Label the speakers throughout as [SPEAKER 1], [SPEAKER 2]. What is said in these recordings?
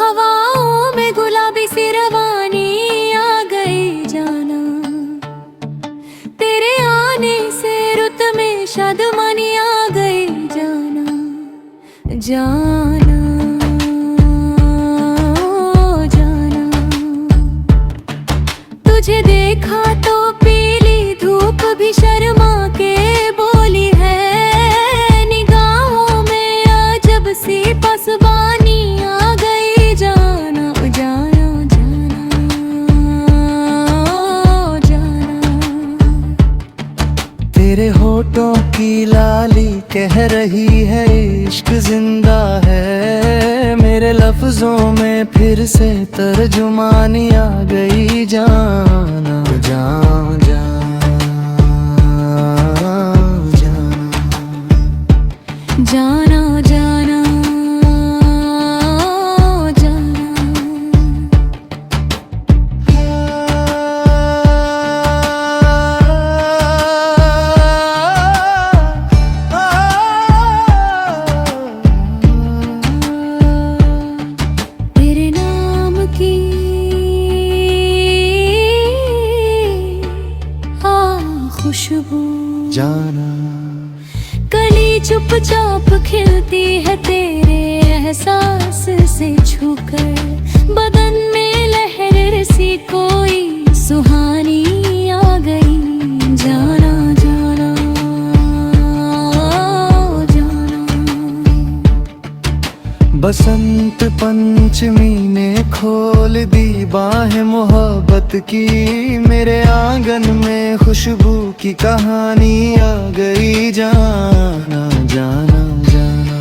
[SPEAKER 1] हवाओं में गुलाबी सी रवानी आ गई जाना, तेरे आने से रुत में शादमानी आ गई जाना, जाना जाना। तुझे देखा तो पीली धूप भी शर्मा के बोली है, निगाहों में अजब सी पासबानी आ गई जाना, जाना जाना जाना।
[SPEAKER 2] तेरे होठों की लाली कह रही है इश्क जिंदा है, मेरे लफ्जों में फिर से तर्जुमानी आ गई जाना, जाना जाना
[SPEAKER 1] जाना जाना तेरे नाम की खुशबू
[SPEAKER 2] जाना।
[SPEAKER 1] कली चुपचाप खिलती है तेरे एहसास से छूकर, बदन में लहर सी कोई सुहानी आ गई जाना, जाना जाना।
[SPEAKER 2] बसंत पंचमी ने खोल दी बाहें मोहब्बत की, मेरे आंगन में खुशबू की कहानी आ गई जाना, जाना जाना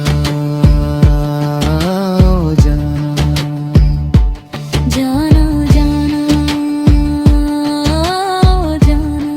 [SPEAKER 2] जाना
[SPEAKER 1] जाना जाना जाना।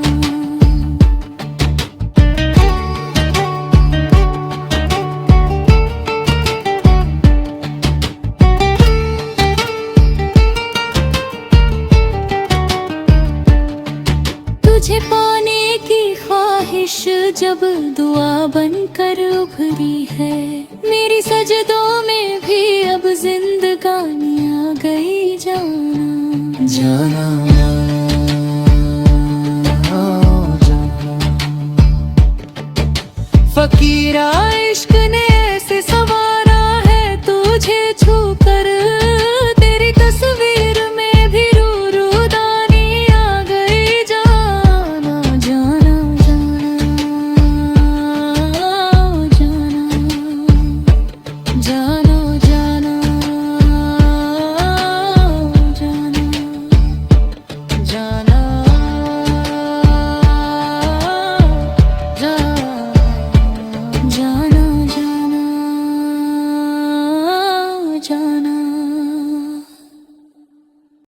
[SPEAKER 1] तुझे पाने की ख्वाहिश जब दुआ बनकर उभरी है, मेरी सजदों में भी अब जिंदगानी आ गई जाना,
[SPEAKER 2] जाना जाना।
[SPEAKER 1] फकीरा इश्क ने ऐसे संवारा है तुझे छूकर, तेरी तस्वीर में भी रूदानी आ गई जाना, जाना जाना जाना जाना जाना जाना।